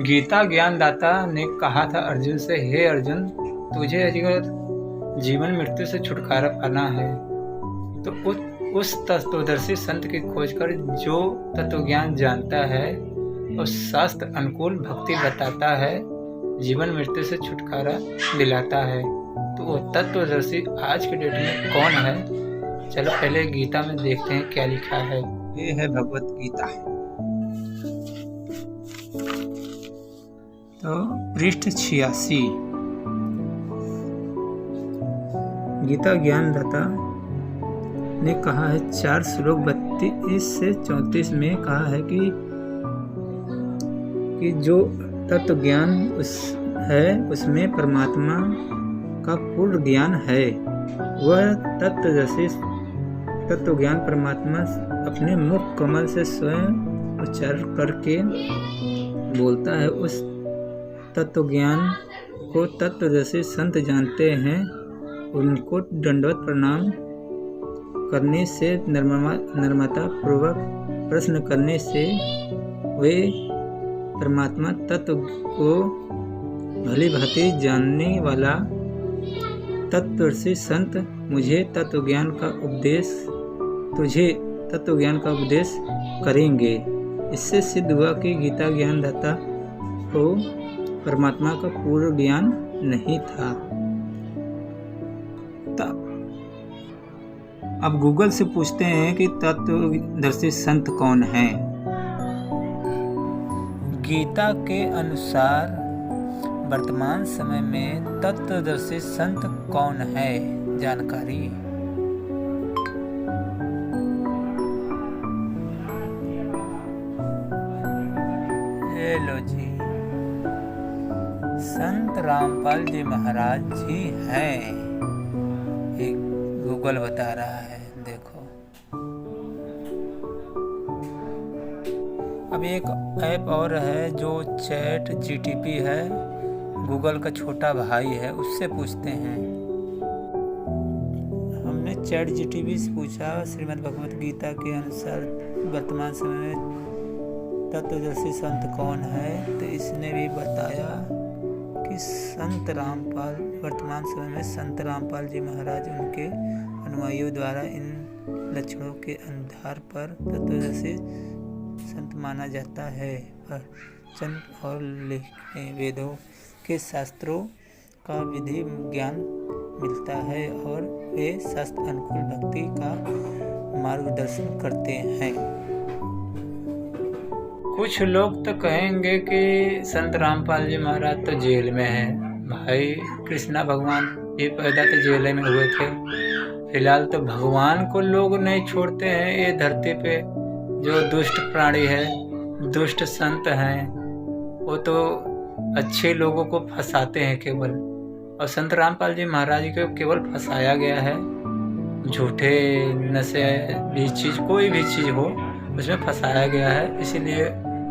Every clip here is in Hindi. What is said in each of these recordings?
गीता ज्ञानदाता ने कहा था अर्जुन से, हे अर्जुन, तुझे अगर जीवन मृत्यु से छुटकारा पाना है तो उस तत्वदर्शी संत की खोज कर जो तत्व ज्ञान जानता है और शास्त्र अनुकूल भक्ति बताता है, जीवन मृत्यु से छुटकारा दिलाता है। तो वो तत्वदर्शी आज के डेट में कौन है? चलो पहले गीता में देखते हैं क्या लिखा है। ये है भगवत गीता। तो पृष्ठ 86। गीता ज्ञानदाता ने कहा है 4 श्लोक 32 से 34 में कहा है कि जो तत्व ज्ञान उसमें परमात्मा का पूर्ण ज्ञान है। वह तत्व ज्ञान परमात्मा अपने मुख कमल से स्वयं उच्चारण करके बोलता है। उस तत्व ज्ञान को तत्वदर्शी संत जानते हैं। उनको दंडवत प्रणाम करने से, नम्रता पूर्वक प्रश्न करने से वे परमात्मा तत्व को भली भांति जानने वाला तत्वदर्शी संत तुझे तत्व ज्ञान का उपदेश करेंगे। इससे सिद्ध हुआ कि गीता ज्ञानदाता को परमात्मा का पूर्ण ज्ञान नहीं था। अब गूगल से पूछते हैं कि तत्वदर्शी संत कौन है। गीता के अनुसार वर्तमान समय में तत्वदर्शी संत कौन है? जानकारी। हेलो जी, संत रामपाल जी महाराज जी हैं। एक गूगल बता रहा है, देखो। अब एक ऐप और है जो चैट जीटीपी है, गूगल का छोटा भाई है, उससे पूछते हैं। हमने चैट जीटीपी से पूछा श्रीमद् भगवत गीता के अनुसार वर्तमान समय में तत्वदर्शी संत कौन है, तो इसने भी बताया कि संत रामपाल, वर्तमान समय में संत रामपाल जी महाराज उनके अनुयायियों द्वारा इन लक्षणों के आधार पर तत्वदर्शी संत माना जाता है। वचन और वेदों के शास्त्रों का विधि ज्ञान मिलता है और वे शास्त्र अनुकूल भक्ति का मार्गदर्शन करते हैं। कुछ लोग तो कहेंगे कि संत रामपाल जी महाराज तो जेल में हैं। भाई कृष्णा भगवान ये पैदा तो जेल में हुए थे। फिलहाल तो भगवान को लोग नहीं छोड़ते हैं। ये धरती पे जो दुष्ट प्राणी है, दुष्ट संत हैं, वो तो अच्छे लोगों को फंसाते हैं केवल। और संत रामपाल जी महाराज को केवल फंसाया गया है। झूठे नशे भी चीज़, कोई भी चीज़ हो उसमें फंसाया गया है, इसीलिए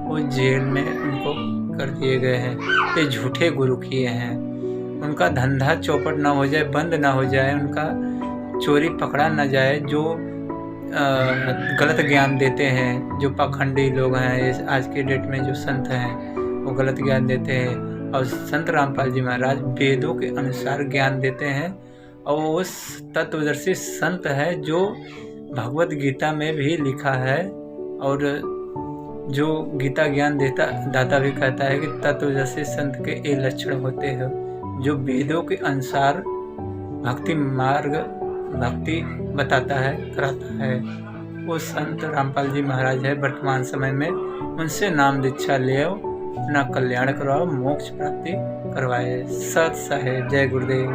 वो जेल में उनको कर दिए गए हैं। ये झूठे गुरु किए हैं। उनका धंधा चौपट ना हो जाए, बंद ना हो जाए, उनका चोरी पकड़ा ना जाए। जो गलत ज्ञान देते हैं, जो पाखंडी लोग हैं आज के डेट में, जो संत हैं वो गलत ज्ञान देते हैं। और संत रामपाल जी महाराज वेदों के अनुसार ज्ञान देते हैं। और उस तत्वदर्शी संत है जो भगवत गीता में भी लिखा है। और जो गीता ज्ञान दाता भी कहता है कि तत्वदर्शी संत के ये लक्षण होते हैं जो वेदों के अनुसार भक्ति बताता है, कराता है। वो संत रामपाल जी महाराज है वर्तमान समय में। उनसे नाम दीक्षा ले अपना कल्याण करवाओ, मोक्ष प्राप्ति करवाए। सत साहेब, जय गुरुदेव।